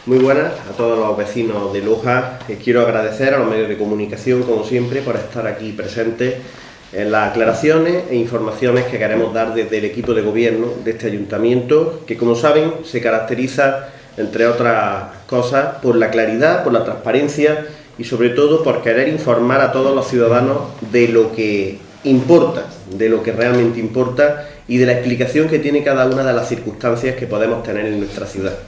Muy buenas a todos los vecinos de Loja. Quiero agradecer a los medios de comunicación, como siempre, por estar aquí presentes en las aclaraciones e informaciones que queremos dar desde el equipo de gobierno de este ayuntamiento, que, como saben, se caracteriza, entre otras cosas, por la claridad, por la transparencia y, sobre todo, por querer informar a todos los ciudadanos de lo que importa, de lo que realmente importa y de la explicación que tiene cada una de las circunstancias que podemos tener en nuestra ciudad.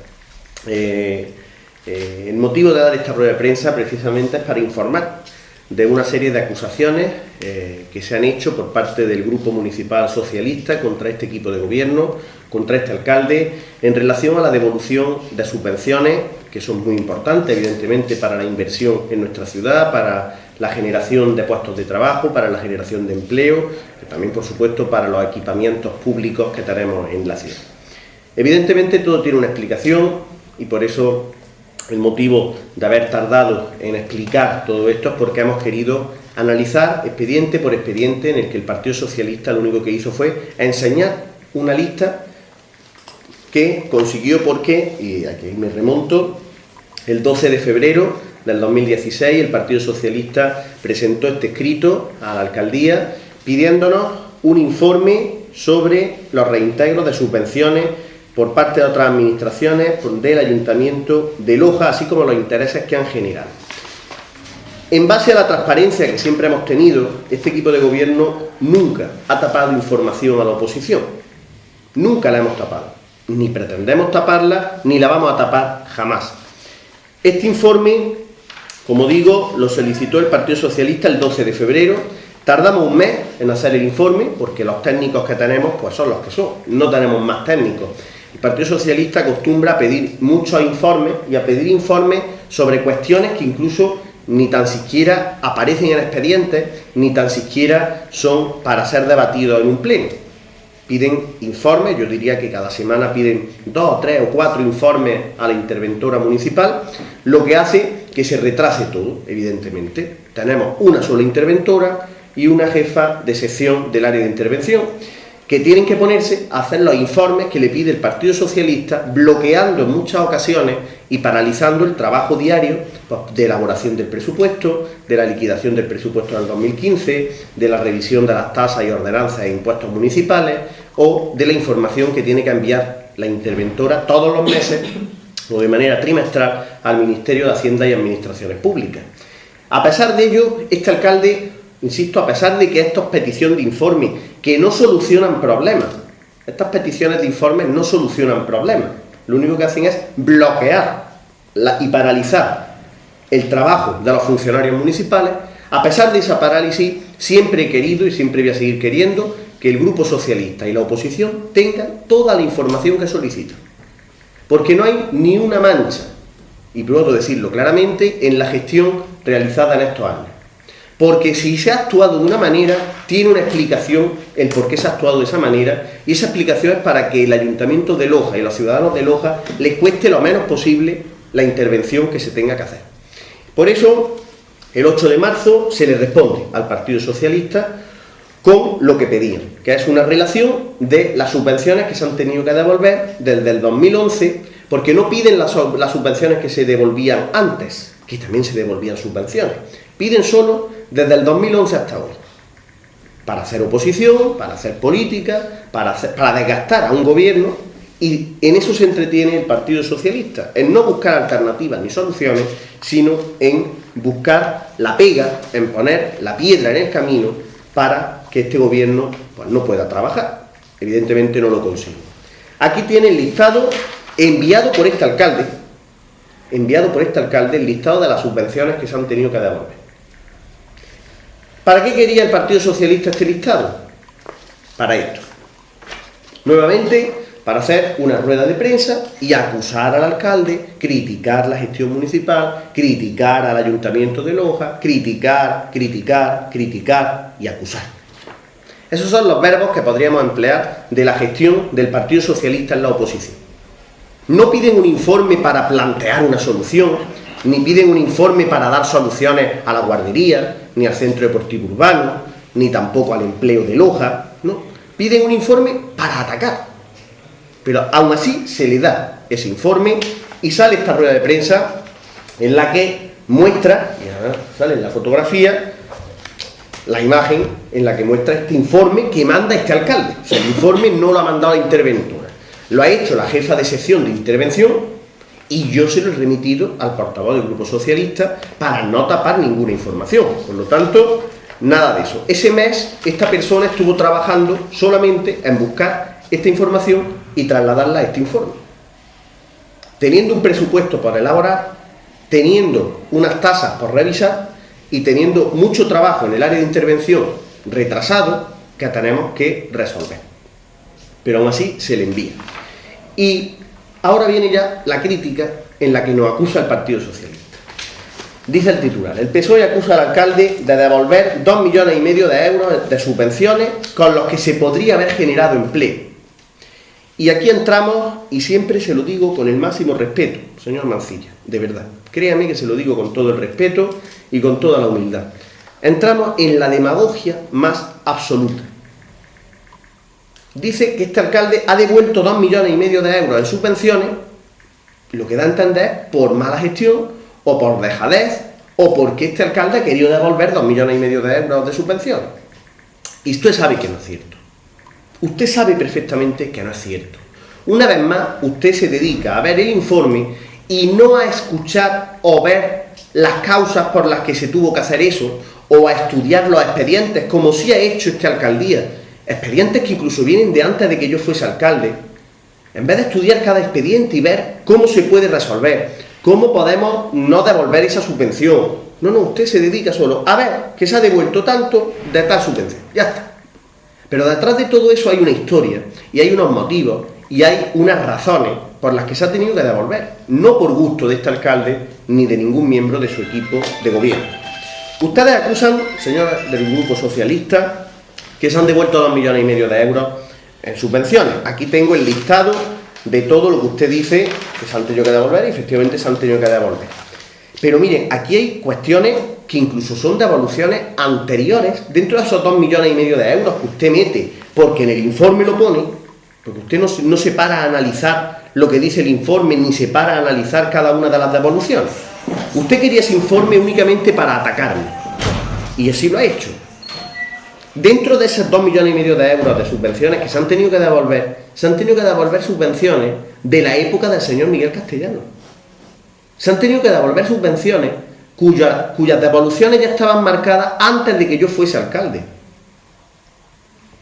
El motivo de dar esta rueda de prensa precisamente es para informar de una serie de acusaciones que se han hecho por parte del Grupo Municipal Socialista contra este equipo de gobierno, contra este alcalde, en relación a la devolución de subvenciones, que son muy importantes, evidentemente, para la inversión en nuestra ciudad, para la generación de puestos de trabajo, para la generación de empleo, y también, por supuesto, para los equipamientos públicos que tenemos en la ciudad. Evidentemente, todo tiene una explicación, y por eso el motivo de haber tardado en explicar todo esto es porque hemos querido analizar expediente por expediente en el que el Partido Socialista lo único que hizo fue enseñar una lista que consiguió porque, y aquí me remonto, el 12 de febrero del 2016 el Partido Socialista presentó este escrito a la alcaldía pidiéndonos un informe sobre los reintegros de subvenciones por parte de otras administraciones del Ayuntamiento de Loja, así como los intereses que han generado. En base a la transparencia que siempre hemos tenido, este equipo de gobierno nunca ha tapado información a la oposición. Nunca la hemos tapado. Ni pretendemos taparla, ni la vamos a tapar jamás. Este informe, como digo, lo solicitó el Partido Socialista el 12 de febrero. Tardamos un mes en hacer el informe, porque los técnicos que tenemos pues son los que son. No tenemos más técnicos. El Partido Socialista acostumbra a pedir muchos informes y a pedir informes sobre cuestiones que incluso ni tan siquiera aparecen en expedientes, ni tan siquiera son para ser debatidos en un pleno. Piden informes, yo diría que cada semana piden 2, 3 o 4 informes a la interventora municipal, lo que hace que se retrase todo, evidentemente. Tenemos una sola interventora y una jefa de sección del área de intervención, que tienen que ponerse a hacer los informes que le pide el Partido Socialista, bloqueando en muchas ocasiones y paralizando el trabajo diario de elaboración del presupuesto, de la liquidación del presupuesto del 2015, de la revisión de las tasas y ordenanzas e impuestos municipales, o de la información que tiene que enviar la interventora todos los meses o de manera trimestral al Ministerio de Hacienda y Administraciones Públicas. A pesar de ello, este alcalde, insisto, a pesar de que esto es petición de informe, que no solucionan problemas, estas peticiones de informes no solucionan problemas, lo único que hacen es bloquear y paralizar el trabajo de los funcionarios municipales. A pesar de esa parálisis, siempre he querido y siempre voy a seguir queriendo que el Grupo Socialista y la oposición tengan toda la información que solicitan, porque no hay ni una mancha, y puedo decirlo claramente, en la gestión realizada en estos años. Porque si se ha actuado de una manera, tiene una explicación el por qué se ha actuado de esa manera, y esa explicación es para que el Ayuntamiento de Loja y los ciudadanos de Loja les cueste lo menos posible la intervención que se tenga que hacer. Por eso, el 8 de marzo se le responde al Partido Socialista con lo que pedían, que es una relación de las subvenciones que se han tenido que devolver desde el 2011, porque no piden las subvenciones que se devolvían antes, que también se devolvían subvenciones, piden solo desde el 2011 hasta hoy, para hacer oposición, para hacer política, para desgastar a un gobierno, y en eso se entretiene el Partido Socialista, en no buscar alternativas ni soluciones, sino en buscar la pega, en poner la piedra en el camino para que este gobierno pues, no pueda trabajar. Evidentemente no lo consigue. Aquí tiene el listado enviado por este alcalde, el listado de las subvenciones que se han tenido que devolver. ¿Para qué quería el Partido Socialista este listado? Para esto. Nuevamente, para hacer una rueda de prensa y acusar al alcalde, criticar la gestión municipal, criticar al Ayuntamiento de Loja, criticar y acusar. Esos son los verbos que podríamos emplear de la gestión del Partido Socialista en la oposición. No piden un informe para plantear una solución, ni piden un informe para dar soluciones a la guardería, ni al centro deportivo urbano, ni tampoco al empleo de Loja, no. Piden un informe para atacar. Pero aún así se le da ese informe y sale esta rueda de prensa en la que muestra, y ahora sale en la fotografía, la imagen en la que muestra este informe que manda este alcalde. O sea, el informe no lo ha mandado la interventora, lo ha hecho la jefa de sección de intervención y yo se lo he remitido al portavoz del Grupo Socialista para no tapar ninguna información. Por lo tanto, nada de eso. Ese mes esta persona estuvo trabajando solamente en buscar esta información y trasladarla a este informe. Teniendo un presupuesto para elaborar, teniendo unas tasas por revisar y teniendo mucho trabajo en el área de intervención retrasado que tenemos que resolver. Pero aún así se le envía. Y ahora viene ya la crítica en la que nos acusa el Partido Socialista. Dice el titular: el PSOE acusa al alcalde de devolver 2,5 millones de euros de subvenciones con los que se podría haber generado empleo. Y aquí entramos, y siempre se lo digo con el máximo respeto, señor Mancilla, de verdad, créame que se lo digo con todo el respeto y con toda la humildad. Entramos en la demagogia más absoluta. Dice que este alcalde ha devuelto 2,5 millones de euros en subvenciones, lo que da a entender por mala gestión, o por dejadez, o porque este alcalde ha querido devolver 2,5 millones de euros de subvenciones. Y usted sabe que no es cierto. Usted sabe perfectamente que no es cierto. Una vez más, usted se dedica a ver el informe y no a escuchar o ver las causas por las que se tuvo que hacer eso, o a estudiar los expedientes, como sí ha hecho esta alcaldía, expedientes que incluso vienen de antes de que yo fuese alcalde. En vez de estudiar cada expediente y ver cómo se puede resolver, cómo podemos no devolver esa subvención. No, usted se dedica solo a ver que se ha devuelto tanto de tal subvención. Ya está. Pero detrás de todo eso hay una historia, y hay unos motivos, y hay unas razones por las que se ha tenido que devolver. No por gusto de este alcalde, ni de ningún miembro de su equipo de gobierno. Ustedes acusan, señores del Grupo Socialista, que se han devuelto 2,5 millones de euros en subvenciones. Aquí tengo el listado de todo lo que usted dice que se han tenido que devolver, y efectivamente se han tenido que devolver. Pero miren, aquí hay cuestiones que incluso son devoluciones anteriores, dentro de esos 2,5 millones de euros que usted mete, porque en el informe lo pone, porque usted no se para a analizar lo que dice el informe, ni se para a analizar cada una de las devoluciones. Usted quería ese informe únicamente para atacarme, y así lo ha hecho. Dentro de esos 2,5 millones de euros de subvenciones que se han tenido que devolver subvenciones de la época del señor Miguel Castellano. Se han tenido que devolver subvenciones cuyas devoluciones ya estaban marcadas antes de que yo fuese alcalde.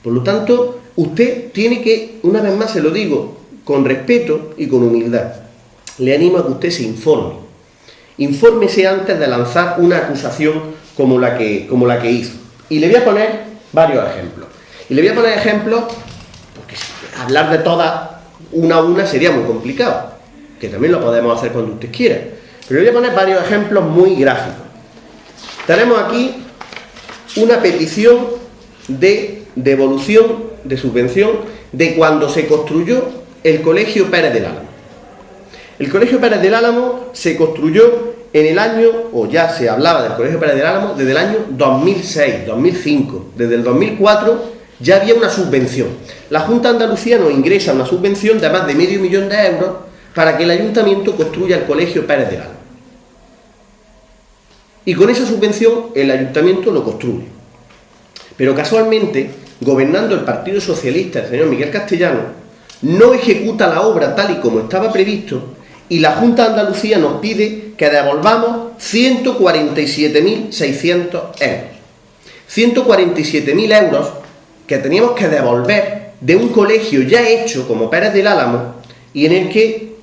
Por lo tanto, usted tiene que, una vez más se lo digo, con respeto y con humildad, le animo a que usted se informe. Infórmese antes de lanzar una acusación como la que hizo. Y le voy a poner varios ejemplos. Y le voy a poner ejemplos, porque hablar de todas una a una sería muy complicado, que también lo podemos hacer cuando usted quiera. Pero le voy a poner varios ejemplos muy gráficos. Tenemos aquí una petición de devolución de subvención de cuando se construyó el Colegio Pérez del Álamo. El Colegio Pérez del Álamo se construyó en el año, o ya se hablaba del Colegio Pérez del Álamo desde el año 2006, 2005. Desde el 2004 ya había una subvención. La Junta de Andalucía nos ingresa una subvención de más de medio millón de euros para que el ayuntamiento construya el Colegio Pérez del Álamo. Y con esa subvención el ayuntamiento lo construye. Pero casualmente, gobernando el Partido Socialista, el señor Miguel Castellano, no ejecuta la obra tal y como estaba previsto, y la Junta de Andalucía nos pide que devolvamos 147.600 euros. 147.000 euros que teníamos que devolver de un colegio ya hecho como Pérez del Álamo, y en el que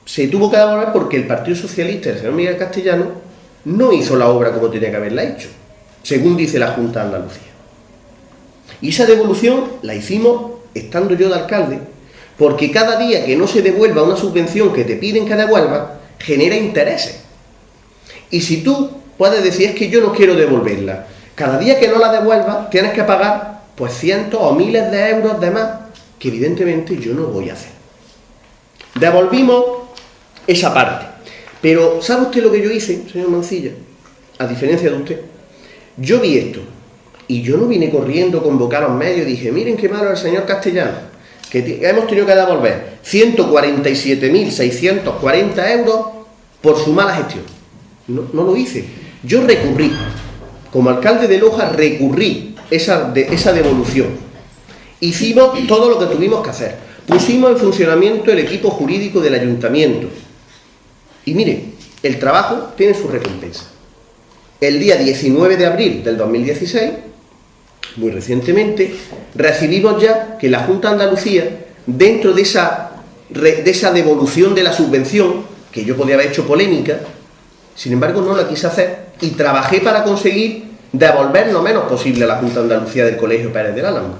se tuvo que devolver porque el Partido Socialista, el señor Miguel Castellano, no hizo la obra como tenía que haberla hecho, según dice la Junta de Andalucía. Y esa devolución la hicimos estando yo de alcalde, porque cada día que no se devuelva una subvención que te piden que devuelvas, genera intereses. Y si tú puedes decir, es que yo no quiero devolverla, cada día que no la devuelvas tienes que pagar pues cientos o miles de euros de más, que evidentemente yo no voy a hacer. Devolvimos esa parte. Pero ¿sabe usted lo que yo hice, señor Mancilla? A diferencia de usted, yo vi esto y yo no vine corriendo a convocar a los medios y dije, miren qué malo el señor Castellano, que hemos tenido que devolver 147.640 euros por su mala gestión. No lo hice. Yo recurrí. Como alcalde de Loja recurrí esa devolución. Hicimos todo lo que tuvimos que hacer. Pusimos en funcionamiento el equipo jurídico del ayuntamiento. Y mire, el trabajo tiene su recompensa. El día 19 de abril del 2016, muy recientemente, recibimos ya que la Junta de Andalucía, dentro de esa devolución de la subvención, que yo podía haber hecho polémica, sin embargo no la quise hacer y trabajé para conseguir devolver lo menos posible a la Junta de Andalucía del Colegio Pérez del Álamo.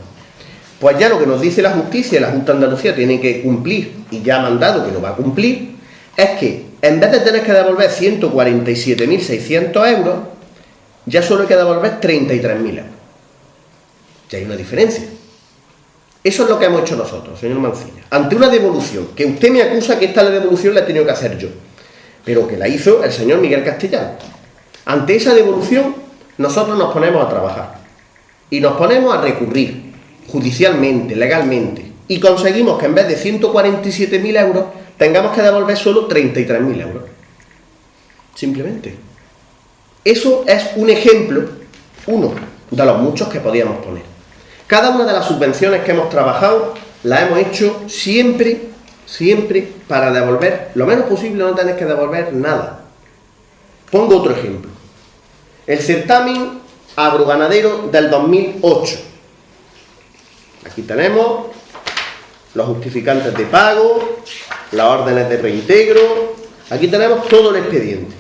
Pues ya lo que nos dice la justicia, la Junta de Andalucía tiene que cumplir, y ya ha mandado que lo va a cumplir, es que en vez de tener que devolver 147.600 euros, ya solo hay que devolver 33.000 euros. Ya hay una diferencia. Eso es lo que hemos hecho nosotros, señor Mancilla. Ante una devolución, que usted me acusa que esta devolución la he tenido que hacer yo, pero que la hizo el señor Miguel Castellano. Ante esa devolución, nosotros nos ponemos a trabajar y nos ponemos a recurrir judicialmente, legalmente, y conseguimos que en vez de 147.000 euros tengamos que devolver solo 33.000 euros. Simplemente. Eso es un ejemplo, uno de los muchos que podíamos poner. Cada una de las subvenciones que hemos trabajado la hemos hecho siempre para devolver lo menos posible, no tener que devolver nada. Pongo otro ejemplo. El certamen agroganadero del 2008. Aquí tenemos los justificantes de pago, las órdenes de reintegro. Aquí tenemos todo el expediente.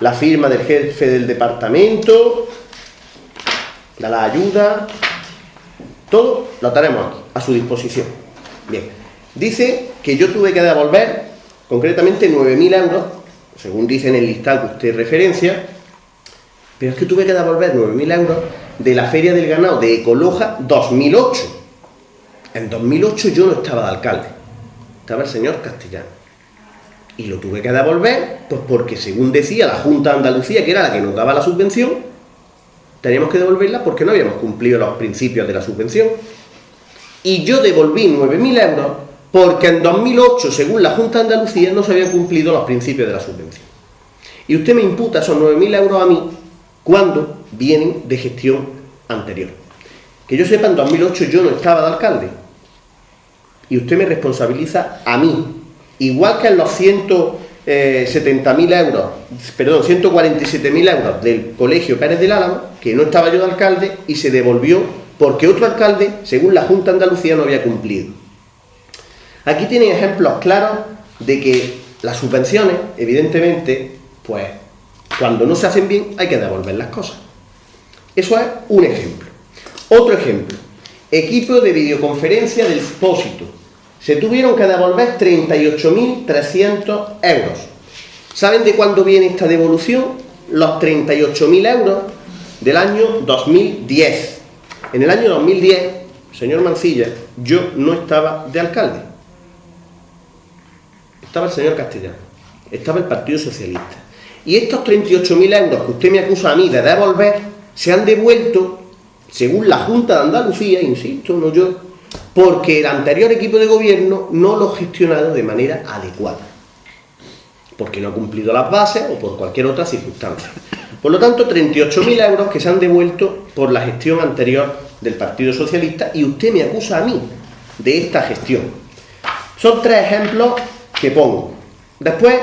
La firma del jefe del departamento, de la ayuda, todo lo tenemos aquí, a su disposición. Bien, dice que yo tuve que devolver concretamente 9.000 euros, según dice en el listado que usted referencia, pero es que tuve que devolver 9.000 euros de la Feria del Ganado de Ecoloja 2008. En 2008 yo no estaba de alcalde, estaba el señor Castellano. Y lo tuve que devolver, pues porque según decía la Junta de Andalucía, que era la que nos daba la subvención, teníamos que devolverla porque no habíamos cumplido los principios de la subvención. Y yo devolví 9.000 euros porque en 2008, según la Junta de Andalucía, no se habían cumplido los principios de la subvención. Y usted me imputa esos 9.000 euros a mí cuando vienen de gestión anterior. Que yo sepa, en 2008 yo no estaba de alcalde. Y usted me responsabiliza a mí. Igual que en los 147.000 euros del Colegio Pérez del Álamo, que no estaba yo de alcalde y se devolvió porque otro alcalde, según la Junta de Andalucía, no había cumplido. Aquí tienen ejemplos claros de que las subvenciones, evidentemente, pues cuando no se hacen bien hay que devolver las cosas. Eso es un ejemplo. Otro ejemplo, equipo de videoconferencia del Expósito. Se tuvieron que devolver 38.300 euros. ¿Saben de cuándo viene esta devolución? Los 38.000 euros del año 2010. En el año 2010, señor Mancilla, yo no estaba de alcalde. Estaba el señor Castellano, estaba el Partido Socialista. Y estos 38.000 euros que usted me acusa a mí de devolver, se han devuelto, según la Junta de Andalucía, insisto, no yo, porque el anterior equipo de gobierno no lo ha gestionado de manera adecuada, porque no ha cumplido las bases o por cualquier otra circunstancia. Por lo tanto, 38.000 euros que se han devuelto por la gestión anterior del Partido Socialista, y usted me acusa a mí de esta gestión. Son tres ejemplos que pongo. Después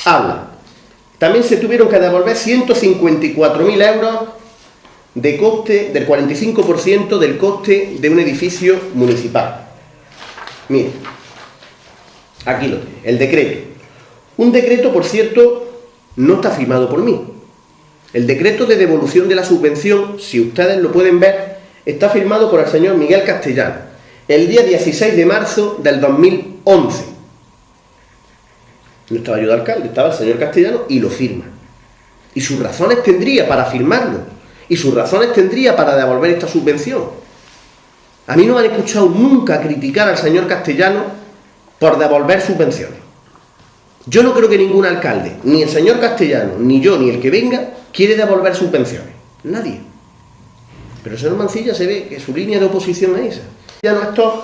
habla. También se tuvieron que devolver 154.000 euros de coste, del 45% del coste de un edificio municipal. Mire, aquí lo tiene, el decreto. Un decreto, por cierto, no está firmado por mí. El decreto de devolución de la subvención, si ustedes lo pueden ver, está firmado por el señor Miguel Castellano, el día 16 de marzo del 2011. No estaba yo de alcalde, estaba el señor Castellano y lo firma. Y sus razones tendría para firmarlo. Y sus razones tendría para devolver esta subvención. A mí no me han escuchado nunca criticar al señor Castellano por devolver subvenciones. Yo no creo que ningún alcalde, ni el señor Castellano, ni yo, ni el que venga, quiere devolver subvenciones. Nadie. Pero el señor Mancilla se ve que su línea de oposición es esa. Ya no, estos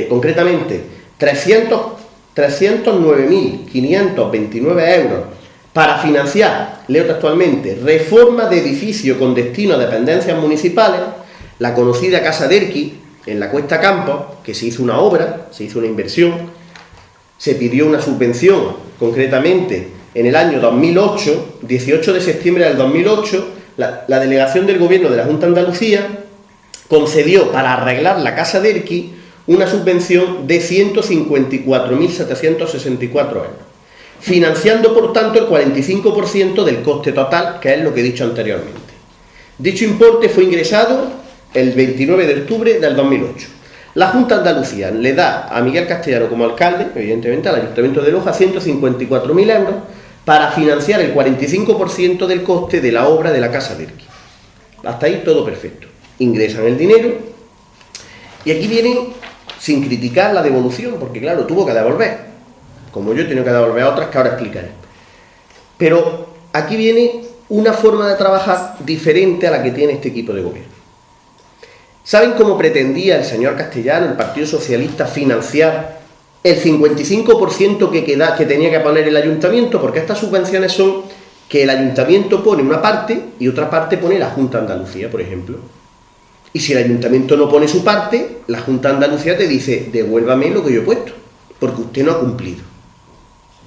concretamente 309.529 euros para financiar, leo textualmente, reforma de edificio con destino a dependencias municipales, la conocida Casa Derqui, en la Cuesta Campos, que se hizo una obra, se hizo una inversión, se pidió una subvención, concretamente en el año 2008, 18 de septiembre del 2008, la delegación del Gobierno de la Junta de Andalucía concedió para arreglar la Casa Derqui una subvención de 154.764 euros, financiando por tanto el 45% del coste total, que es lo que he dicho anteriormente. Dicho importe fue ingresado el 29 de octubre del 2008. La Junta de Andalucía le da a Miguel Castellano como alcalde, evidentemente al Ayuntamiento de Loja, 154.000 euros para financiar el 45% del coste de la obra de la Casa Derqui. Hasta ahí todo perfecto. Ingresan el dinero y aquí vienen, sin criticar la devolución, porque claro, tuvo que devolver, como yo he tenido que devolver otras que ahora explicaré. Pero aquí viene una forma de trabajar diferente a la que tiene este equipo de gobierno. ¿Saben cómo pretendía el señor Castellano, el Partido Socialista, financiar el 55% que tenía que poner el ayuntamiento? Porque estas subvenciones son que el ayuntamiento pone una parte y otra parte pone la Junta de Andalucía, por ejemplo. Y si el ayuntamiento no pone su parte, la Junta de Andalucía te dice, devuélvame lo que yo he puesto, porque usted no ha cumplido.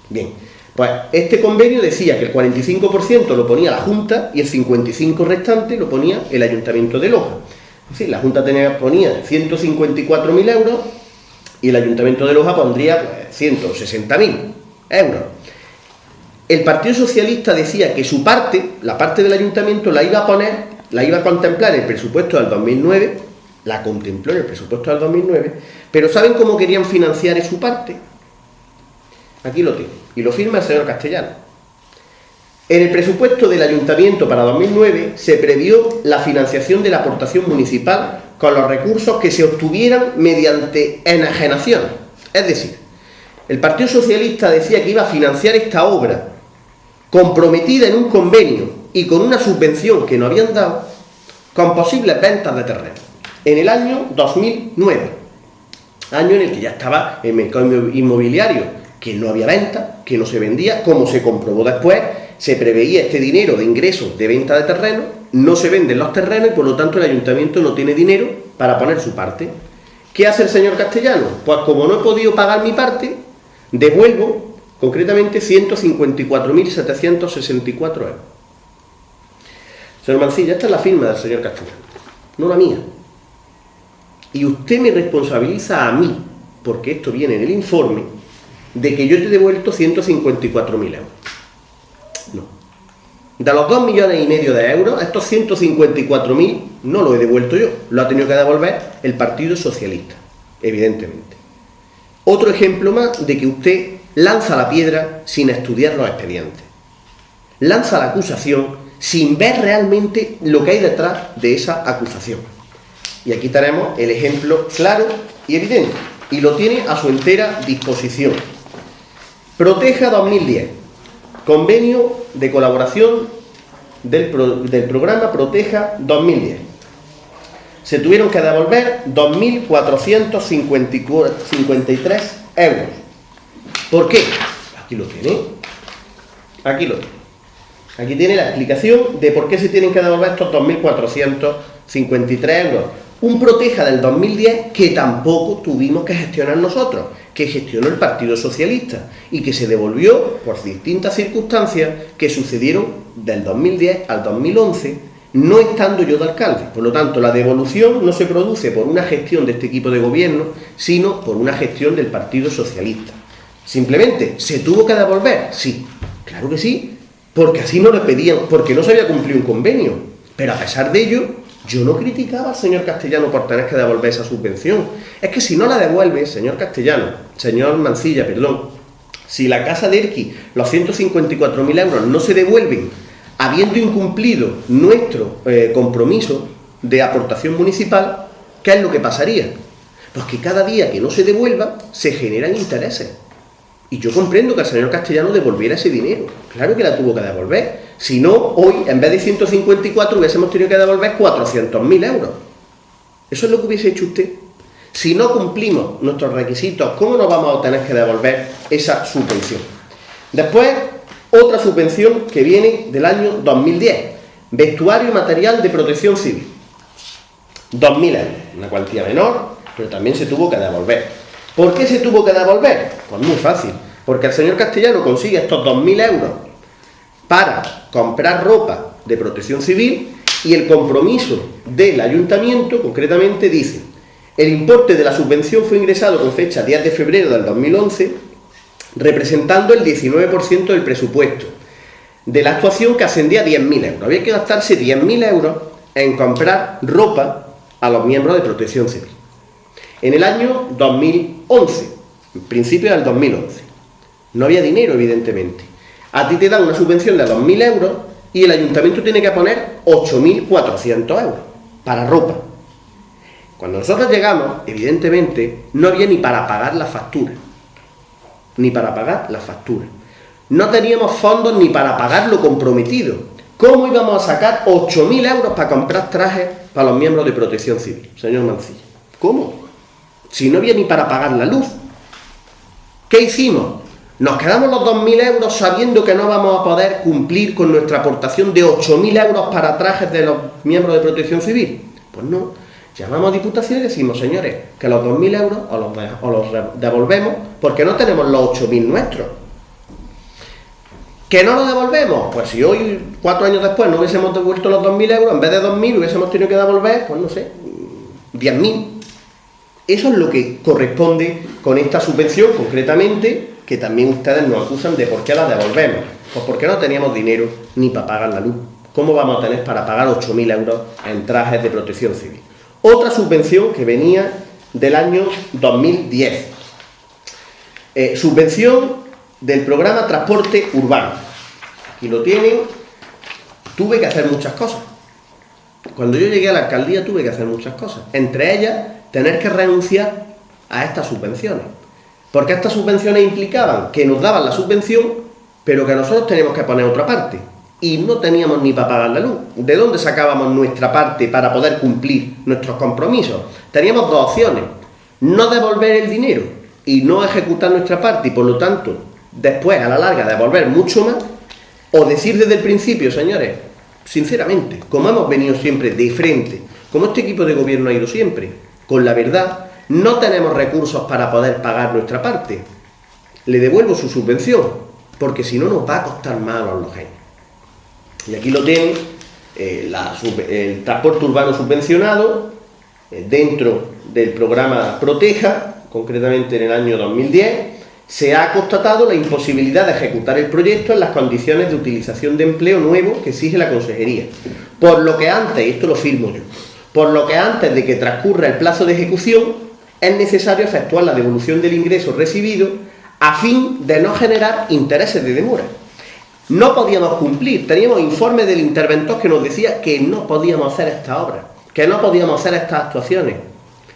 Bien, pues este convenio decía que el 45% lo ponía la Junta y el 55% restante lo ponía el Ayuntamiento de Loja. Es decir, la Junta ponía 154.000 euros y el Ayuntamiento de Loja pondría 160.000 euros. El Partido Socialista decía que su parte, la parte del Ayuntamiento, la iba a contemplar en el presupuesto del 2009, la contempló en el presupuesto del 2009, pero ¿saben cómo querían financiar su parte? Aquí lo tengo, y lo firma el señor Castellano. En el presupuesto del Ayuntamiento para 2009 se previó la financiación de la aportación municipal con los recursos que se obtuvieran mediante enajenación. Es decir, el Partido Socialista decía que iba a financiar esta obra comprometida en un convenio y con una subvención que no habían dado, con posibles ventas de terreno, en el año 2009, año en el que ya estaba el mercado inmobiliario, que no había venta, que no se vendía, como se comprobó después, se preveía este dinero de ingresos de venta de terreno, no se venden los terrenos y por lo tanto el ayuntamiento no tiene dinero para poner su parte. ¿Qué hace el señor Castellano? Pues como no he podido pagar mi parte, devuelvo concretamente 154.764 euros. Señor Mancilla, esta es la firma del señor Castellano, no la mía. Y usted me responsabiliza a mí, porque esto viene en el informe, de que yo te he devuelto 154.000 euros. No. De los 2,5 millones de euros, estos 154.000 no los he devuelto yo, lo ha tenido que devolver el Partido Socialista, evidentemente. Otro ejemplo más de que usted lanza la piedra sin estudiar los expedientes. Lanza la acusación sin ver realmente lo que hay detrás de esa acusación. Y aquí tenemos el ejemplo claro y evidente, y lo tiene a su entera disposición. Proteja 2010, convenio de colaboración del programa Proteja 2010. Se tuvieron que devolver 2.453 euros. ¿Por qué? Aquí lo tiene. Aquí lo tiene. Aquí tiene la explicación de por qué se tienen que devolver estos 2.453 euros. Un Proteja del 2010 que tampoco tuvimos que gestionar nosotros, que gestionó el Partido Socialista y que se devolvió por distintas circunstancias que sucedieron del 2010 al 2011, no estando yo de alcalde. Por lo tanto, la devolución no se produce por una gestión de este equipo de gobierno, sino por una gestión del Partido Socialista. Simplemente, ¿se tuvo que devolver? Sí, claro que sí, porque así no le pedían, porque no se había cumplido un convenio. Pero a pesar de ello, yo no criticaba al señor Castellano por tener que devolver esa subvención. Es que si no la devuelve, señor Mancilla, si la Casa Derqui, los 154.000 euros no se devuelven, habiendo incumplido nuestro compromiso de aportación municipal, ¿qué es lo que pasaría? Pues que cada día que no se devuelva, se generan intereses. Y yo comprendo que el señor Castellano devolviera ese dinero. Claro que la tuvo que devolver. Si no, hoy, en vez de 154, hubiésemos tenido que devolver 400.000 euros. Eso es lo que hubiese hecho usted. Si no cumplimos nuestros requisitos, ¿cómo nos vamos a tener que devolver esa subvención? Después, otra subvención que viene del año 2010, vestuario y material de protección civil. 2.000 euros, una cuantía menor, pero también se tuvo que devolver. ¿Por qué se tuvo que devolver? Pues muy fácil, porque el señor Castellano consigue estos 2.000 euros para comprar ropa de protección civil y el compromiso del ayuntamiento, concretamente, dice: el importe de la subvención fue ingresado con fecha 10 de febrero del 2011, representando el 19% del presupuesto de la actuación, que ascendía a 10.000 euros. Había que gastarse 10.000 euros en comprar ropa a los miembros de protección civil. En el año 2011, principio del 2011, no había dinero, evidentemente. A ti te dan una subvención de 2.000 euros y el ayuntamiento tiene que poner 8.400 euros para ropa. Cuando nosotros llegamos, evidentemente, no había ni para pagar la factura. Ni para pagar la factura. No teníamos fondos ni para pagar lo comprometido. ¿Cómo íbamos a sacar 8.000 euros para comprar trajes para los miembros de protección civil, señor Mancilla? ¿Cómo? Si no había ni para pagar la luz. ¿Qué hicimos? ¿Nos quedamos los 2.000 euros sabiendo que no vamos a poder cumplir con nuestra aportación de 8.000 euros para trajes de los miembros de protección civil? Pues no. Llamamos a Diputación y decimos: señores, que los 2.000 euros os los devolvemos porque no tenemos los 8.000 nuestros. ¿Que no lo devolvemos? Pues si hoy, 4 años después, no hubiésemos devuelto los 2.000 euros, en vez de 2.000 hubiésemos tenido que devolver, pues no sé, 10.000. Eso es lo que corresponde con esta subvención, concretamente, que también ustedes nos acusan de por qué la devolvemos. Pues porque no teníamos dinero ni para pagar la luz. ¿Cómo vamos a tener para pagar 8.000 euros en trajes de protección civil? Otra subvención que venía del año 2010. Subvención del programa Transporte Urbano. Aquí lo tienen. Tuve que hacer muchas cosas. Cuando yo llegué a la alcaldía tuve que hacer muchas cosas. Entre ellas, tener que renunciar a estas subvenciones. Porque estas subvenciones implicaban que nos daban la subvención, pero que nosotros teníamos que poner otra parte. Y no teníamos ni para pagar la luz. ¿De dónde sacábamos nuestra parte para poder cumplir nuestros compromisos? Teníamos dos opciones: no devolver el dinero y no ejecutar nuestra parte, y por lo tanto, después, a la larga, devolver mucho más, o decir desde el principio: señores, sinceramente, como hemos venido siempre de frente, como este equipo de gobierno ha ido siempre, con la verdad, no tenemos recursos para poder pagar nuestra parte. Le devuelvo su subvención, porque si no nos va a costar más a los lojeños. Y aquí lo tienen, el transporte urbano subvencionado, dentro del programa Proteja, concretamente en el año 2010, se ha constatado la imposibilidad de ejecutar el proyecto en las condiciones de utilización de empleo nuevo que exige la Consejería. Por lo que antes, y esto lo firmo yo, por lo que antes de que transcurra el plazo de ejecución, es necesario efectuar la devolución del ingreso recibido a fin de no generar intereses de demora. No podíamos cumplir, teníamos informes del interventor que nos decía que no podíamos hacer esta obra, que no podíamos hacer estas actuaciones,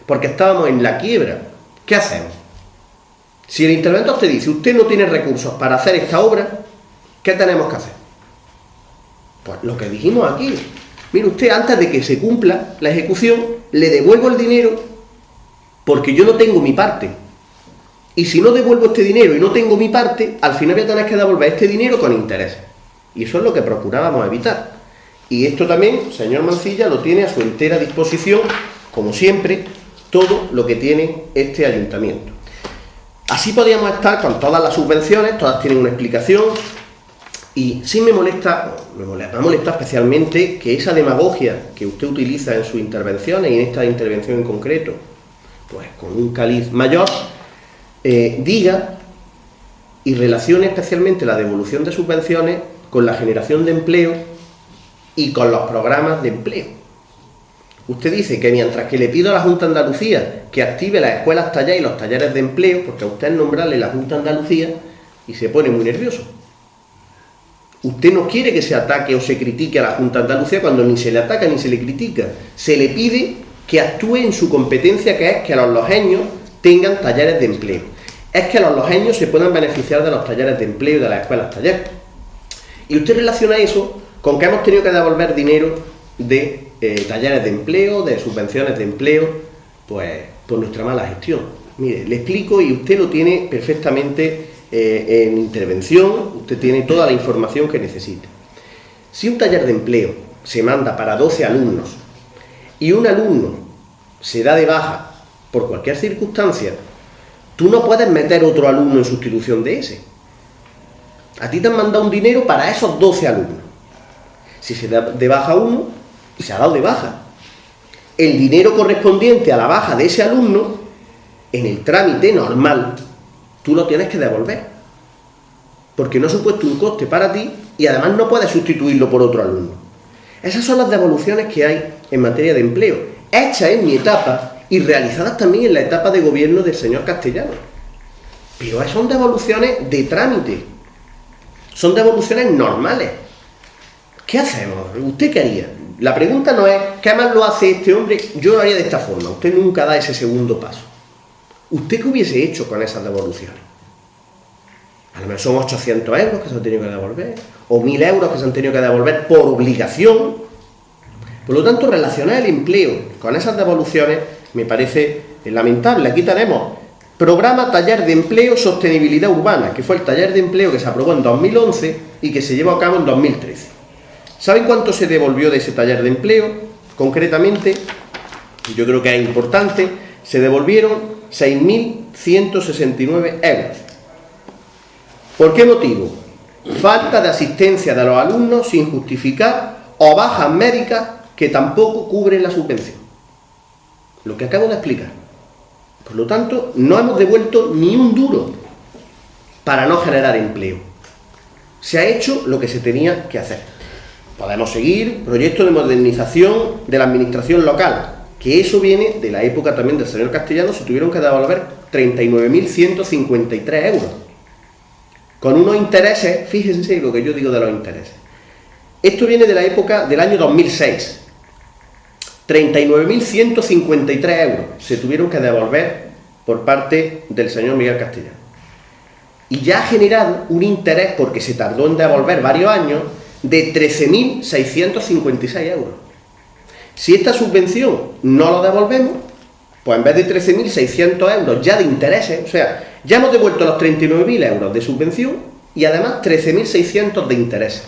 porque estábamos en la quiebra. ¿Qué hacemos? Si el interventor te dice: usted no tiene recursos para hacer esta obra, ¿qué tenemos que hacer? Pues lo que dijimos aquí: mire usted, antes de que se cumpla la ejecución, le devuelvo el dinero porque yo no tengo mi parte. Y si no devuelvo este dinero y no tengo mi parte, al final voy a tener que devolver este dinero con intereses. Y eso es lo que procurábamos evitar. Y esto también, señor Mancilla, lo tiene a su entera disposición, como siempre, todo lo que tiene este ayuntamiento. Así podíamos estar con todas las subvenciones, todas tienen una explicación, y sí me molesta especialmente que esa demagogia que usted utiliza en sus intervenciones, y en esta intervención en concreto, pues con un caliz mayor, diga y relacione especialmente la devolución de subvenciones con la generación de empleo y con los programas de empleo. Usted dice que mientras que le pido a la Junta de Andalucía que active las escuelas talleres y los talleres de empleo, porque a usted es nombrarle la Junta de Andalucía y se pone muy nervioso. Usted no quiere que se ataque o se critique a la Junta de Andalucía cuando ni se le ataca ni se le critica. Se le pide que actúe en su competencia, que es que los lojeños tengan talleres de empleo. Es que los lojeños se puedan beneficiar de los talleres de empleo y de las escuelas talleres. Y usted relaciona eso con que hemos tenido que devolver dinero de talleres de empleo, de subvenciones de empleo. Pues por nuestra mala gestión. Mire, le explico y usted lo tiene perfectamente en intervención, usted tiene toda la información que necesite. Si un taller de empleo se manda para 12 alumnos y un alumno se da de baja por cualquier circunstancia, tú no puedes meter otro alumno en sustitución de ese. A ti te han mandado un dinero para esos 12 alumnos. Si se da de baja uno, se ha dado de baja. El dinero correspondiente a la baja de ese alumno, en el trámite normal, tú lo tienes que devolver. Porque no ha supuesto un coste para ti y además no puedes sustituirlo por otro alumno. Esas son las devoluciones que hay en materia de empleo, hechas en mi etapa y realizadas también en la etapa de gobierno del señor Castellano. Pero son devoluciones de trámite, son devoluciones normales. ¿Qué hacemos? ¿Usted qué haría? La pregunta no es ¿qué más lo hace este hombre? Yo lo haría de esta forma. Usted nunca da ese segundo paso. ¿Usted qué hubiese hecho con esas devoluciones? A lo mejor son 800 euros que se han tenido que devolver, o 1000 euros que se han tenido que devolver por obligación. Por lo tanto, relacionar el empleo con esas devoluciones me parece lamentable. Aquí tenemos Programa Taller de Empleo Sostenibilidad Urbana, que fue el taller de empleo que se aprobó en 2011 y que se llevó a cabo en 2013. ¿Saben cuánto se devolvió de ese taller de empleo? Concretamente, yo creo que es importante, se devolvieron 6.169 euros. ¿Por qué motivo? Falta de asistencia de los alumnos sin justificar o bajas médicas que tampoco cubren la subvención. Lo que acabo de explicar. Por lo tanto, no hemos devuelto ni un duro para no generar empleo. Se ha hecho lo que se tenía que hacer. Podemos seguir proyectos de modernización de la administración local, que eso viene de la época también del señor Castellano, se tuvieron que devolver 39.153 euros. Con unos intereses, fíjense lo que yo digo de los intereses. Esto viene de la época del año 2006. 39.153 euros se tuvieron que devolver por parte del señor Miguel Castellano. Y ya ha generado un interés, porque se tardó en devolver varios años, de 13.656 euros. Si esta subvención no la devolvemos, pues en vez de 13.600 euros ya de intereses, o sea, ya hemos devuelto los 39.000 euros de subvención y además 13.600 de intereses.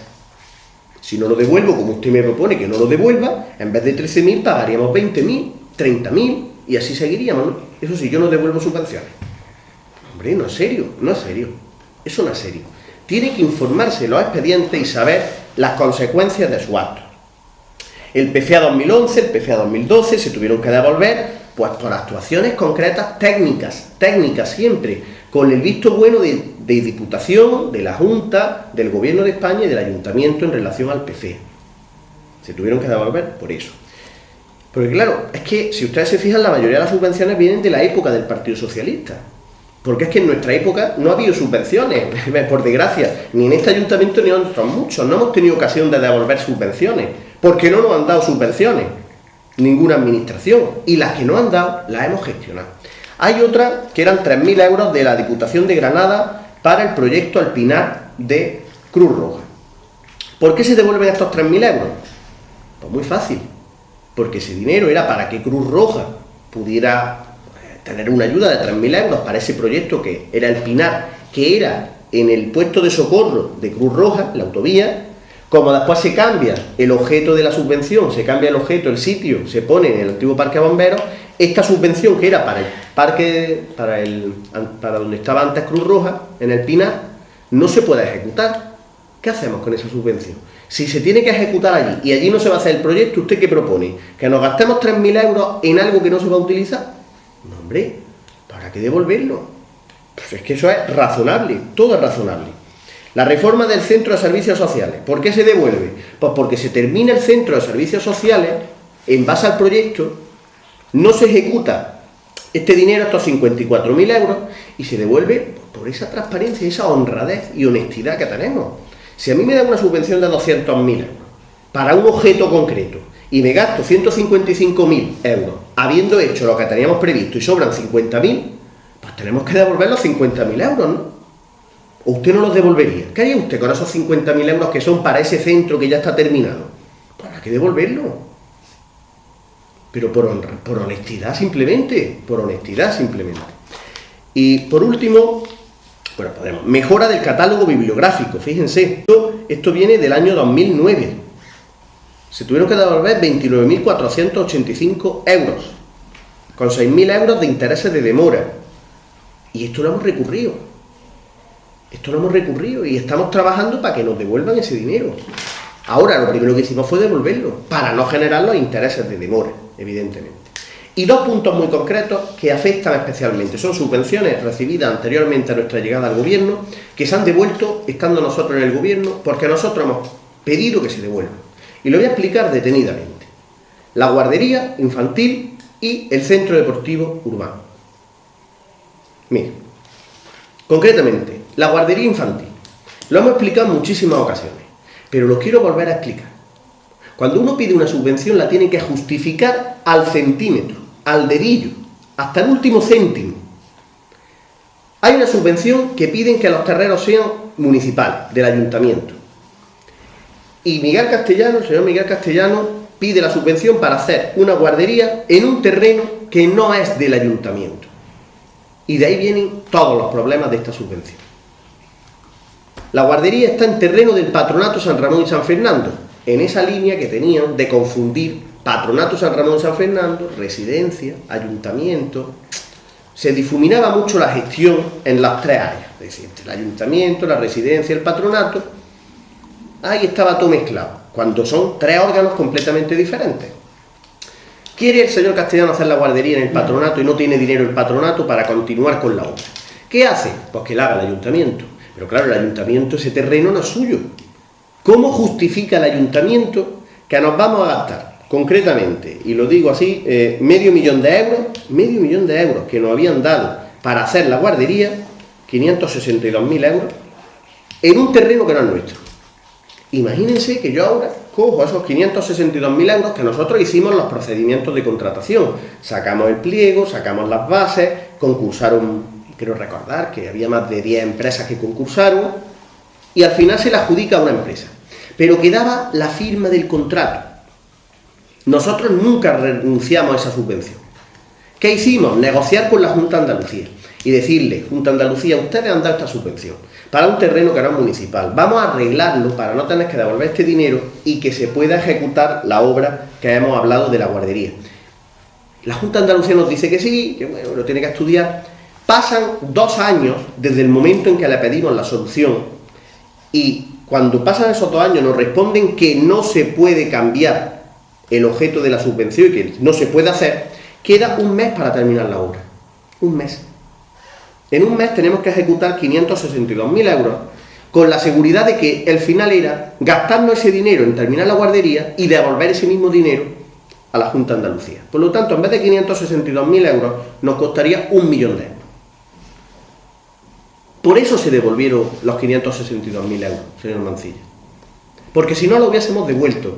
Si no lo devuelvo, como usted me propone que no lo devuelva, en vez de 13.000 pagaríamos 20.000, 30.000 y así seguiríamos, ¿no? Eso sí, yo no devuelvo subvenciones. Hombre, no es serio, no es serio. Eso no es serio. Tiene que informarse los expedientes y saber las consecuencias de sus actos. El PFA 2011, el PFA 2012 se tuvieron que devolver pues por actuaciones concretas técnicas siempre, con el visto bueno de Diputación, de la Junta, del Gobierno de España y del Ayuntamiento en relación al PFA. Se tuvieron que devolver por eso. Porque claro, es que si ustedes se fijan, la mayoría de las subvenciones vienen de la época del Partido Socialista. Porque es que en nuestra época no ha habido subvenciones, por desgracia, ni en este ayuntamiento ni en otros muchos. No hemos tenido ocasión de devolver subvenciones, porque no nos han dado subvenciones, ninguna administración, y las que nos han dado las hemos gestionado. Hay otras que eran 3.000 euros de la Diputación de Granada para el proyecto Alpinar de Cruz Roja. ¿Por qué se devuelven estos 3.000 euros? Pues muy fácil, porque ese dinero era para que Cruz Roja pudiera tener una ayuda de 3.000 euros para ese proyecto que era el Pinar, que era en el puesto de socorro de Cruz Roja, la autovía. Como después se cambia el objeto de la subvención, se cambia el objeto, el sitio, se pone en el antiguo parque de bomberos, esta subvención que era para el parque, para donde estaba antes Cruz Roja, en el Pinar, no se puede ejecutar. ¿Qué hacemos con esa subvención? Si se tiene que ejecutar allí y allí no se va a hacer el proyecto, ¿usted qué propone? ¿Que nos gastemos 3.000 euros en algo que no se va a utilizar? No, hombre, ¿para qué devolverlo? Pues es que eso es razonable, todo es razonable. La reforma del Centro de Servicios Sociales, ¿por qué se devuelve? Pues porque se termina el Centro de Servicios Sociales, en base al proyecto, no se ejecuta este dinero, estos 54.000 euros, y se devuelve por esa transparencia, esa honradez y honestidad que tenemos. Si a mí me dan una subvención de 200.000 euros para un objeto concreto, y me gasto 155.000 euros, habiendo hecho lo que teníamos previsto y sobran 50.000, pues tenemos que devolver los 50.000 euros, ¿no? ¿O usted no los devolvería? ¿Qué haría usted con esos 50.000 euros que son para ese centro que ya está terminado? Pues hay que devolverlo. pero por honestidad simplemente, por honestidad simplemente. Y por último, bueno, podemos, mejora del catálogo bibliográfico, fíjense, esto viene del año 2009, se tuvieron que devolver 29.485 euros, con 6.000 euros de intereses de demora, y esto lo hemos recurrido, y estamos trabajando para que nos devuelvan ese dinero. Ahora, lo primero que hicimos fue devolverlo, para no generar los intereses de demora, evidentemente. Y dos puntos muy concretos que afectan especialmente. Son subvenciones recibidas anteriormente a nuestra llegada al gobierno, que se han devuelto estando nosotros en el gobierno, porque nosotros hemos pedido que se devuelvan. Y lo voy a explicar detenidamente. La guardería infantil y el centro deportivo urbano. Mire, concretamente, la guardería infantil. Lo hemos explicado en muchísimas ocasiones, pero lo quiero volver a explicar. Cuando uno pide una subvención la tiene que justificar al centímetro, al dedillo, hasta el último céntimo. Hay una subvención que piden que los terrenos sean municipales, del ayuntamiento. Y el señor Miguel Castellano, pide la subvención para hacer una guardería en un terreno que no es del ayuntamiento. Y de ahí vienen todos los problemas de esta subvención. La guardería está en terreno del Patronato San Ramón y San Fernando, en esa línea que tenían de confundir Patronato San Ramón y San Fernando, residencia, ayuntamiento. Se difuminaba mucho la gestión en las tres áreas, es decir, entre el ayuntamiento, la residencia, el patronato. Ahí estaba todo mezclado, cuando son tres órganos completamente diferentes. Quiere el señor Castellano hacer la guardería en el patronato y no tiene dinero el patronato para continuar con la obra. ¿Qué hace? Pues que la haga el ayuntamiento. Pero claro, el ayuntamiento, ese terreno no es suyo. ¿Cómo justifica el ayuntamiento que nos vamos a gastar? Concretamente, y lo digo así, medio millón de euros que nos habían dado para hacer la guardería, 562.000 euros, en un terreno que no es nuestro. Imagínense que yo ahora cojo esos 562.000 euros que nosotros hicimos los procedimientos de contratación. Sacamos el pliego, sacamos las bases, concursaron, quiero recordar que había más de 10 empresas que concursaron, y al final se la adjudica a una empresa. Pero quedaba la firma del contrato. Nosotros nunca renunciamos a esa subvención. ¿Qué hicimos? Negociar con la Junta de Andalucía y decirle, Junta de Andalucía, ustedes han dado esta subvención para un terreno que era municipal. Vamos a arreglarlo para no tener que devolver este dinero y que se pueda ejecutar la obra que hemos hablado de la guardería. La Junta de Andalucía nos dice que sí, que bueno, lo tiene que estudiar. Pasan 2 años desde el momento en que le pedimos la solución, y cuando pasan esos 2 años nos responden que no se puede cambiar el objeto de la subvención y que no se puede hacer. Queda un mes para terminar la obra. Un mes. En un mes tenemos que ejecutar 562.000 euros con la seguridad de que el final era gastarnos ese dinero en terminar la guardería y devolver ese mismo dinero a la Junta de Andalucía. Por lo tanto, en vez de 562.000 euros, nos costaría 1 millón de euros. Por eso se devolvieron los 562.000 euros, señor Mancilla. Porque si no lo hubiésemos devuelto,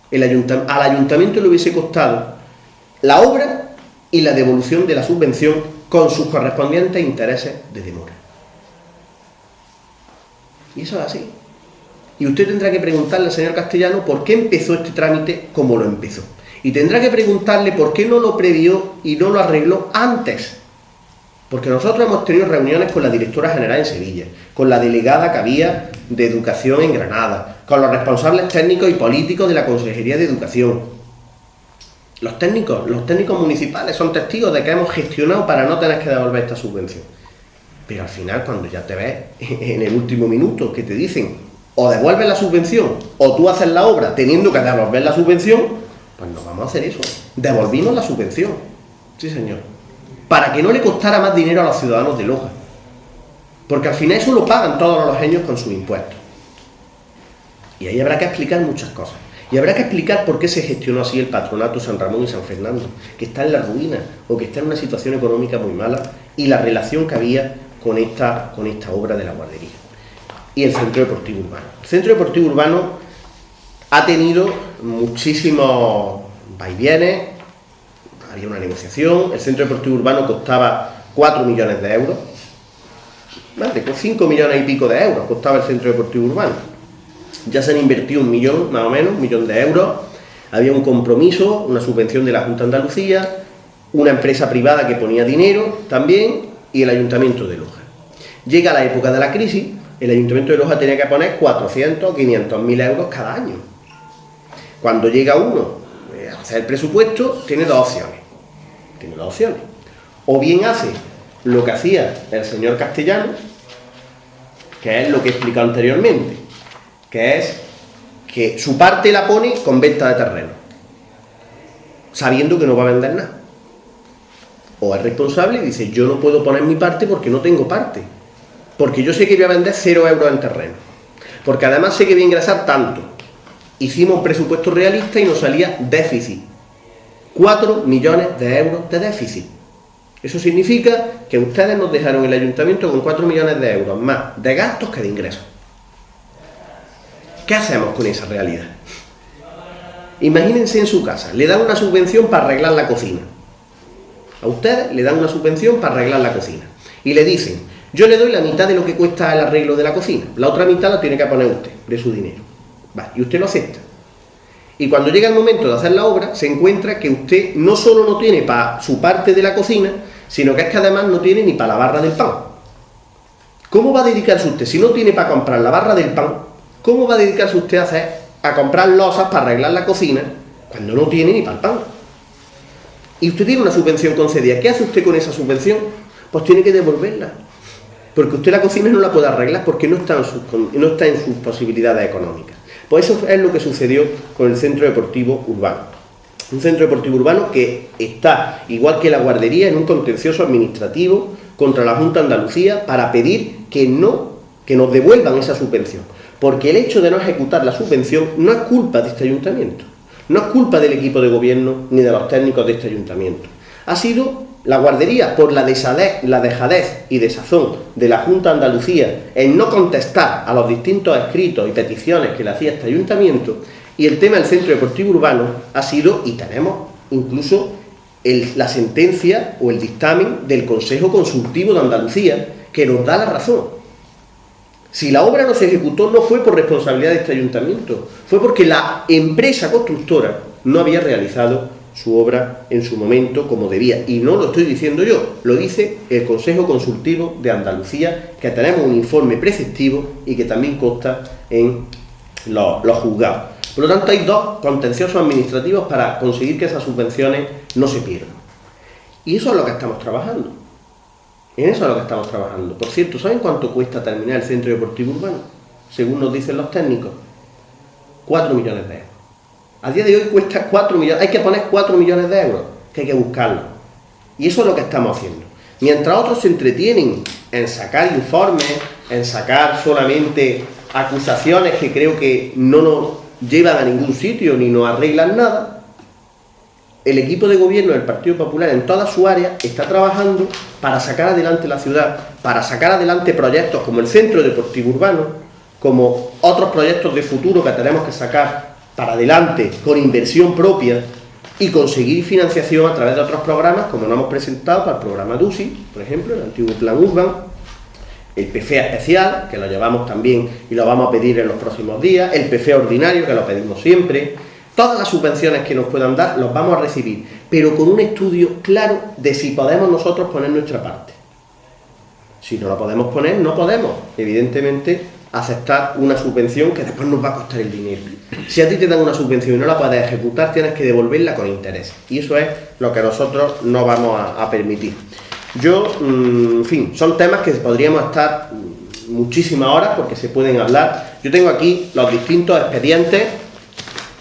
al ayuntamiento le hubiese costado la obra y la devolución de la subvención con sus correspondientes intereses de demora. Y eso es así. Y usted tendrá que preguntarle al señor Castellano por qué empezó este trámite como lo empezó. Y tendrá que preguntarle por qué no lo previó y no lo arregló antes. Porque nosotros hemos tenido reuniones con la directora general en Sevilla, con la delegada que había de Educación en Granada, con los responsables técnicos y políticos de la Consejería de Educación. Los técnicos municipales son testigos de que hemos gestionado para no tener que devolver esta subvención. Pero al final, cuando ya te ves en el último minuto que te dicen o devuelves la subvención o tú haces la obra teniendo que devolver la subvención, pues no vamos a hacer eso. Devolvimos la subvención. Sí, señor. Para que no le costara más dinero a los ciudadanos de Loja. Porque al final eso lo pagan todos los lojeños con sus impuestos. Y ahí habrá que explicar muchas cosas. Y habrá que explicar por qué se gestionó así el Patronato San Ramón y San Fernando, que está en la ruina o que está en una situación económica muy mala, y la relación que había con esta obra de la guardería. Y el Centro Deportivo Urbano. El Centro Deportivo Urbano ha tenido muchísimos vaivienes, había una negociación, el Centro Deportivo Urbano costaba 4 millones de euros, ¿vale? Con 5 millones y pico de euros costaba el Centro Deportivo Urbano. Ya se han invertido 1 millón, más o menos, 1 millón de euros. Había un compromiso, una subvención de la Junta de Andalucía, una empresa privada que ponía dinero también y el Ayuntamiento de Loja. Llega la época de la crisis, el Ayuntamiento de Loja tenía que poner 400 o 500.000 euros cada año. Cuando llega uno a hacer el presupuesto, tiene dos opciones. O bien hace lo que hacía el señor Castellano, que es lo que he explicado anteriormente, que es que su parte la pone con venta de terreno, sabiendo que no va a vender nada. O es responsable y dice, yo no puedo poner mi parte porque no tengo parte, porque yo sé que voy a vender 0 euros en terreno, porque además sé que voy a ingresar tanto. Hicimos un presupuesto realista y nos salía déficit, 4 millones de euros de déficit. Eso significa que ustedes nos dejaron el ayuntamiento con 4 millones de euros más de gastos que de ingresos. ¿Qué hacemos con esa realidad? Imagínense en su casa, le dan una subvención para arreglar la cocina. A ustedes le dan una subvención para arreglar la cocina. Y le dicen, yo le doy la mitad de lo que cuesta el arreglo de la cocina, la otra mitad la tiene que poner usted, de su dinero. Va, y usted lo acepta. Y cuando llega el momento de hacer la obra, se encuentra que usted no solo no tiene para su parte de la cocina, sino que es que además no tiene ni para la barra del pan. ¿Cómo va a dedicarse usted, si no tiene para comprar la barra del pan, cómo va a dedicarse usted a comprar losas para arreglar la cocina, cuando no tiene ni para el pan? Y usted tiene una subvención concedida. ¿Qué hace usted con esa subvención? Pues tiene que devolverla. Porque usted la cocina no la puede arreglar porque no está en sus posibilidades económicas. Pues eso es lo que sucedió con el Centro Deportivo Urbano. Un centro deportivo urbano que está, igual que la guardería, en un contencioso administrativo contra la Junta de Andalucía para pedir que nos devuelvan esa subvención. Porque el hecho de no ejecutar la subvención no es culpa de este ayuntamiento. No es culpa del equipo de gobierno ni de los técnicos de este ayuntamiento. Ha sido la guardería por la dejadez y desazón de la Junta de Andalucía en no contestar a los distintos escritos y peticiones que le hacía este ayuntamiento, y el tema del centro deportivo urbano ha sido, y tenemos incluso la sentencia o el dictamen del Consejo Consultivo de Andalucía que nos da la razón. Si la obra no se ejecutó, no fue por responsabilidad de este ayuntamiento, fue porque la empresa constructora no había realizado su obra en su momento como debía. Y no lo estoy diciendo yo, lo dice el Consejo Consultivo de Andalucía, que tenemos un informe preceptivo y que también consta en los juzgados. Por lo tanto, hay dos contenciosos administrativos para conseguir que esas subvenciones no se pierdan. Y eso es lo que estamos trabajando. En eso es lo que estamos trabajando. Por cierto, ¿saben cuánto cuesta terminar el centro deportivo urbano? Según nos dicen los técnicos, 4 millones de euros. A día de hoy cuesta 4 millones, hay que poner 4 millones de euros, que hay que buscarlo. Y eso es lo que estamos haciendo. Mientras otros se entretienen en sacar informes, en sacar solamente acusaciones que creo que no nos llevan a ningún sitio ni nos arreglan nada, el equipo de gobierno del Partido Popular en toda su área está trabajando para sacar adelante la ciudad, para sacar adelante proyectos como el Centro Deportivo Urbano, como otros proyectos de futuro que tenemos que sacar para adelante con inversión propia y conseguir financiación a través de otros programas, como nos hemos presentado para el programa DUSI, por ejemplo, el antiguo Plan Urban, el PFEA especial, que lo llevamos también y lo vamos a pedir en los próximos días, el PFEA ordinario, que lo pedimos siempre. Todas las subvenciones que nos puedan dar los vamos a recibir, pero con un estudio claro de si podemos nosotros poner nuestra parte. Si no la podemos poner, no podemos, evidentemente, aceptar una subvención que después nos va a costar el dinero. Si a ti te dan una subvención y no la puedes ejecutar, tienes que devolverla con interés. Y eso es lo que nosotros no vamos a permitir. Yo, en fin, son temas que podríamos estar muchísimas horas porque se pueden hablar. Yo tengo aquí los distintos expedientes.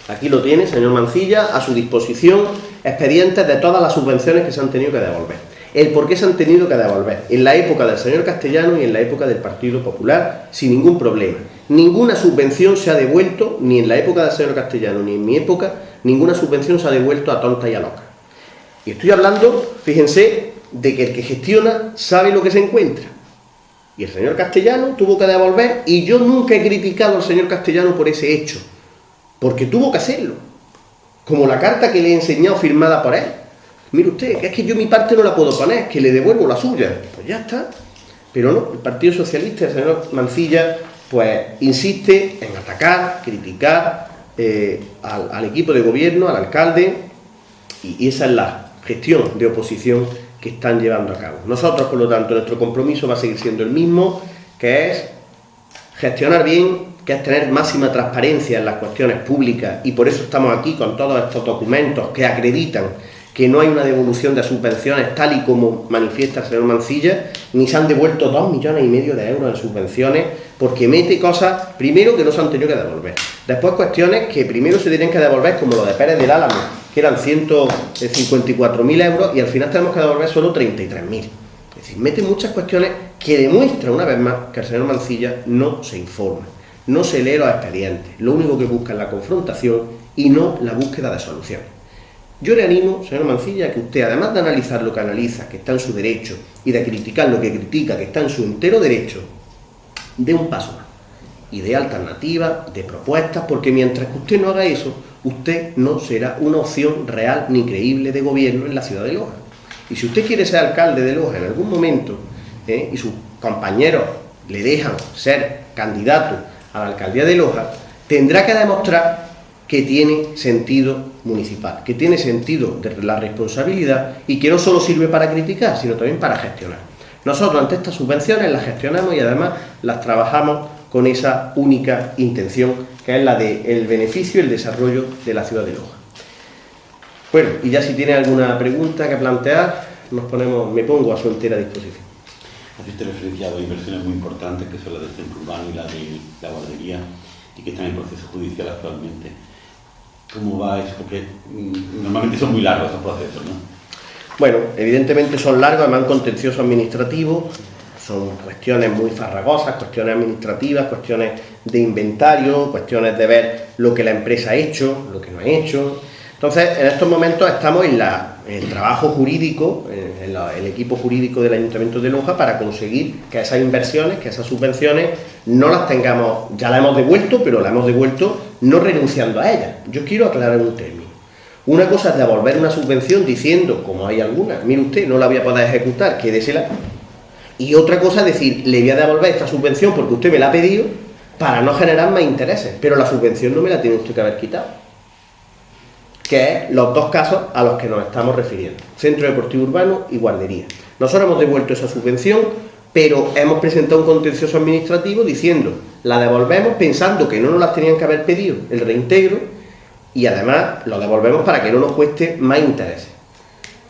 Aquí lo tiene, señor Mancilla, a su disposición, expedientes de todas las subvenciones que se han tenido que devolver. El por qué se han tenido que devolver, en la época del señor Castellano y en la época del Partido Popular, sin ningún problema. Ninguna subvención se ha devuelto, ni en la época del señor Castellano, ni en mi época, ninguna subvención se ha devuelto a tonta y a loca. Y estoy hablando, fíjense, de que el que gestiona sabe lo que se encuentra. Y el señor Castellano tuvo que devolver, y yo nunca he criticado al señor Castellano por ese hecho, porque tuvo que hacerlo, como la carta que le he enseñado firmada por él. Mire usted, que es que yo mi parte no la puedo poner, que le devuelvo la suya. Pues ya está. Pero no, el Partido Socialista, el señor Mancilla, pues insiste en atacar, criticar al equipo de gobierno, al alcalde, y esa es la gestión de oposición que están llevando a cabo. Nosotros, por lo tanto, nuestro compromiso va a seguir siendo el mismo, que es gestionar bien, que es tener máxima transparencia en las cuestiones públicas, y por eso estamos aquí con todos estos documentos que acreditan que no hay una devolución de subvenciones tal y como manifiesta el señor Mancilla, ni se han devuelto 2,5 millones de euros en subvenciones, porque mete cosas, primero, que no se han tenido que devolver, después cuestiones que primero se tienen que devolver, como lo de Pérez del Álamo, que eran 154.000 euros, y al final tenemos que devolver solo 33.000. Es decir, mete muchas cuestiones que demuestran una vez más que el señor Mancilla no se informa, no se lee los expedientes, lo único que busca es la confrontación y no la búsqueda de soluciones. Yo le animo, señor Mancilla, a que usted, además de analizar lo que analiza, que está en su derecho, y de criticar lo que critica, que está en su entero derecho, dé un paso más y dé alternativas, de propuestas, porque mientras que usted no haga eso, usted no será una opción real ni creíble de gobierno en la ciudad de Loja. Y si usted quiere ser alcalde de Loja en algún momento, y sus compañeros le dejan ser candidato a la alcaldía de Loja, tendrá que demostrar que tiene sentido municipal, que tiene sentido de la responsabilidad y que no solo sirve para criticar, sino también para gestionar. Nosotros ante estas subvenciones las gestionamos y además las trabajamos con esa única intención, que es la del beneficio y el desarrollo de la ciudad de Loja. Bueno, y ya si tiene alguna pregunta que plantear, me pongo a su entera disposición. Hace usted referencia a inversiones muy importantes, que son las del centro urbano y la de la guardería, y que están en proceso judicial actualmente. ¿Cómo va eso? Porque normalmente son muy largos esos procesos, ¿no? Bueno, evidentemente son largos, además contencioso administrativo, son cuestiones muy farragosas, cuestiones administrativas, cuestiones de inventario, cuestiones de ver lo que la empresa ha hecho, lo que no ha hecho. Entonces, en estos momentos estamos en el trabajo jurídico, en el equipo jurídico del Ayuntamiento de Loja, para conseguir que esas inversiones, que esas subvenciones, no las tengamos, ya las hemos devuelto, pero las hemos devuelto no renunciando a ellas. Yo quiero aclarar un término. Una cosa es devolver una subvención diciendo, como hay algunas, mire usted, no la voy a poder ejecutar, quédesela. Y otra cosa es decir, le voy a devolver esta subvención porque usted me la ha pedido para no generar más intereses, pero la subvención no me la tiene usted que haber quitado. Que es los dos casos a los que nos estamos refiriendo, Centro Deportivo Urbano y Guardería. Nosotros hemos devuelto esa subvención, pero hemos presentado un contencioso administrativo diciendo, la devolvemos pensando que no nos las tenían que haber pedido el reintegro, y además lo devolvemos para que no nos cueste más intereses.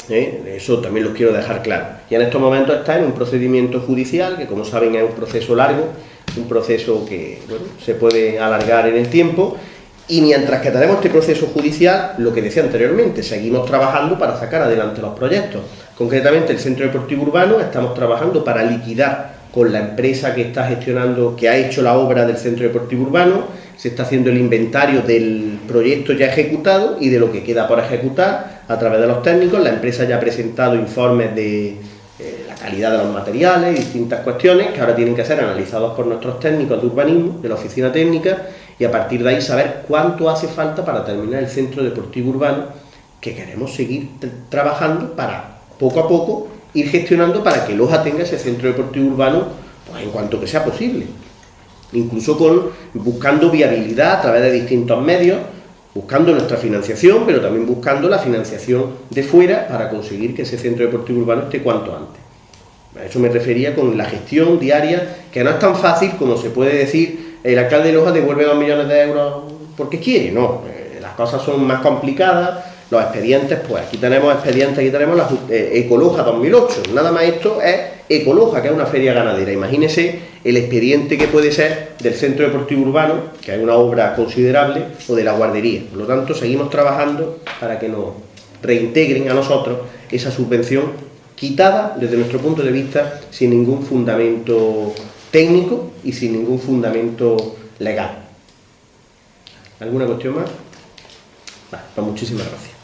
Eso también lo quiero dejar claro. Y en estos momentos está en un procedimiento judicial, que como saben es un proceso largo, un proceso que se puede alargar en el tiempo. Y mientras que tenemos este proceso judicial, lo que decía anteriormente, seguimos trabajando para sacar adelante los proyectos. Concretamente, el Centro Deportivo Urbano, estamos trabajando para liquidar con la empresa que está gestionando, que ha hecho la obra del Centro Deportivo Urbano. Se está haciendo el inventario del proyecto ya ejecutado y de lo que queda por ejecutar a través de los técnicos. La empresa ya ha presentado informes de la calidad de los materiales y distintas cuestiones que ahora tienen que ser analizados por nuestros técnicos de urbanismo, de la oficina técnica, y a partir de ahí saber cuánto hace falta para terminar el Centro Deportivo Urbano, que queremos seguir trabajando para, poco a poco, ir gestionando para que Loja tenga ese Centro Deportivo Urbano pues, en cuanto que sea posible. Incluso buscando viabilidad a través de distintos medios, buscando nuestra financiación, pero también buscando la financiación de fuera para conseguir que ese Centro Deportivo Urbano esté cuanto antes. A eso me refería con la gestión diaria, que no es tan fácil como se puede decir, el alcalde de Loja devuelve 2 millones de euros porque quiere, no, las cosas son más complicadas, los expedientes, pues aquí tenemos expedientes, aquí tenemos la Ecoloja 2008, nada más esto es Ecoloja, que es una feria ganadera. Imagínese el expediente que puede ser del Centro Deportivo Urbano, que es una obra considerable, o de la guardería. Por lo tanto, seguimos trabajando para que nos reintegren a nosotros esa subvención quitada, desde nuestro punto de vista, sin ningún fundamento técnico y sin ningún fundamento legal. ¿Alguna cuestión más? Vale, pues muchísimas gracias.